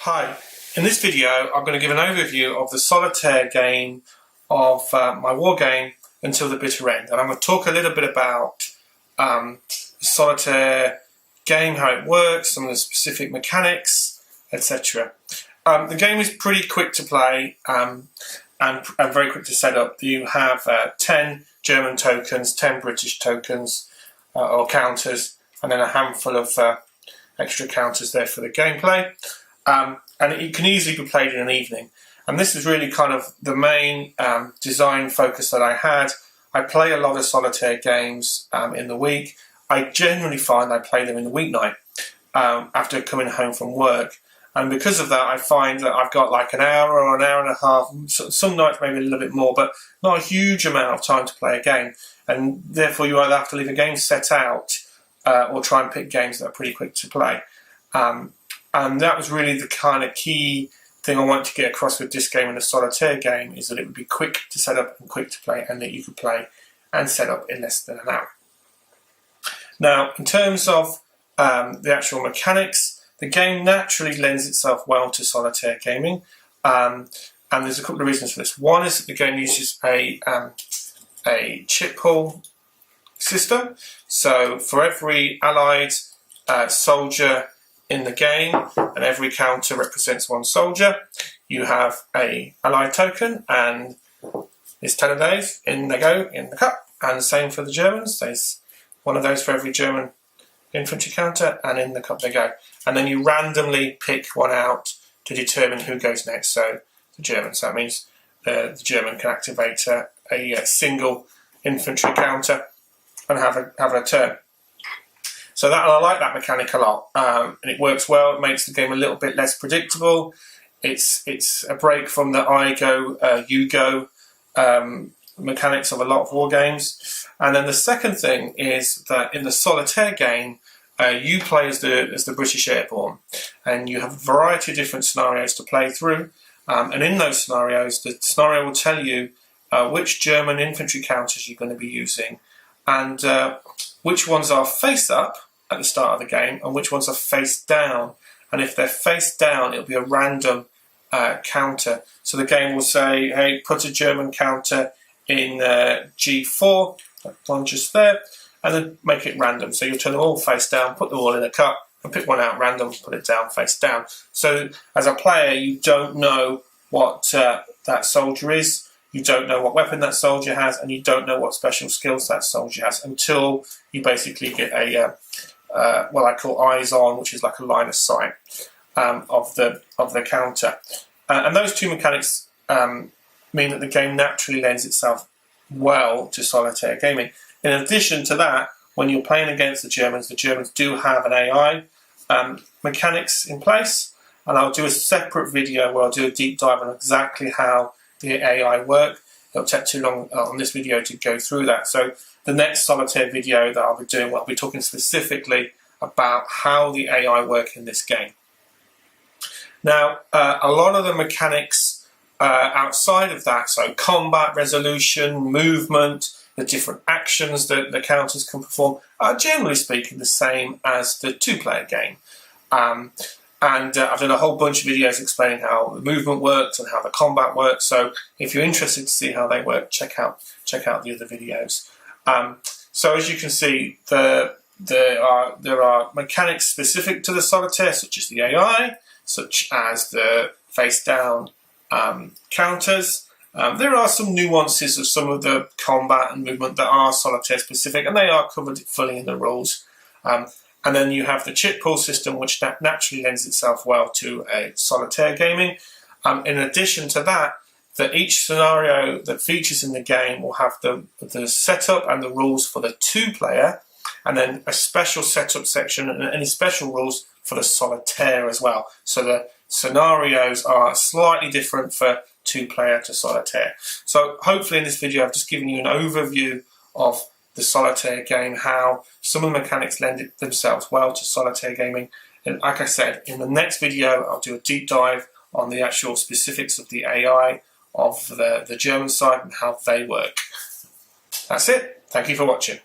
Hi, in this video I'm going to give an overview of the Solitaire game of my war game Until the Bitter End, and I'm going to talk a little bit about the Solitaire game, how it works, some of the specific mechanics, etc. The game is pretty quick to play and very quick to set up. You have 10 German tokens, 10 British tokens or counters, and then a handful of extra counters there for the gameplay. And it can easily be played in an evening. And this is really kind of the main design focus that I had. I play a lot of Solitaire games in the week. I generally find I play them in the weeknight after coming home from work. And because of that, I find that I've got like an hour or an hour and a half, some nights maybe a little bit more, but not a huge amount of time to play a game. And therefore you either have to leave a game set out or try and pick games that are pretty quick to play. And that was really the kind of key thing I wanted to get across with this game and the Solitaire game, is that it would be quick to set up and quick to play, and that you could play and set up in less than an hour. Now, in terms of the actual mechanics, the game naturally lends itself well to Solitaire gaming, and there's a couple of reasons for this. One is that the game uses a chip pool system, so for every allied soldier in the game, and every counter represents one soldier, you have a allied token, and there's 10 of those, in they go in the cup. And the same for the Germans, there's one of those for every German infantry counter, and in the cup they go. And then you randomly pick one out to determine who goes next. So the Germans, so that means the German can activate a single infantry counter and have a turn. So I like that mechanic a lot, and it works well. It makes the game a little bit less predictable. It's a break from the I go, you go mechanics of a lot of war games. And then the second thing is that in the Solitaire game, you play as the British Airborne, and you have a variety of different scenarios to play through. And in those scenarios, the scenario will tell you which German infantry counters you're going to be using, and which ones are face up at the start of the game and which ones are face down. And if they're face down, it'll be a random counter. So the game will say, hey, put a German counter in G4, that one just there, and then make it random. So you'll turn them all face down, put them all in a cup, and pick one out random, put it down face down. So as a player, you don't know what that soldier is. You don't know what weapon that soldier has, and you don't know what special skills that soldier has until you basically get a what I call eyes on, which is like a line of sight of the counter. And those two mechanics mean that the game naturally lends itself well to Solitaire gaming. In addition to that, when you're playing against the Germans do have an AI mechanics in place, and I'll do a separate video where I'll do a deep dive on exactly how the AI work. It'll take too long on this video to go through that. So the next Solitaire video that I'll be doing, I'll be talking specifically about how the AI work in this game. Now, a lot of the mechanics outside of that, so combat, resolution, movement, the different actions that the counters can perform, are generally speaking the same as the two-player game. And I've done a whole bunch of videos explaining how the movement works and how the combat works. So if you're interested to see how they work, check out the other videos. So as you can see, there are mechanics specific to the Solitaire, such as the AI, such as the face down counters. There are some nuances of some of the combat and movement that are Solitaire specific, and they are covered fully in the rules. And then you have the chip pool system, which naturally lends itself well to a Solitaire gaming. In addition to that, each scenario that features in the game will have the setup and the rules for the two-player, and then a special setup section and any special rules for the Solitaire as well. So the scenarios are slightly different for two-player to Solitaire. So hopefully in this video I've just given you an overview of the Solitaire game, how some of the mechanics lend themselves well to Solitaire gaming. And like I said, in the next video I'll do a deep dive on the actual specifics of the AI of the German side and how they work. That's it. Thank you for watching.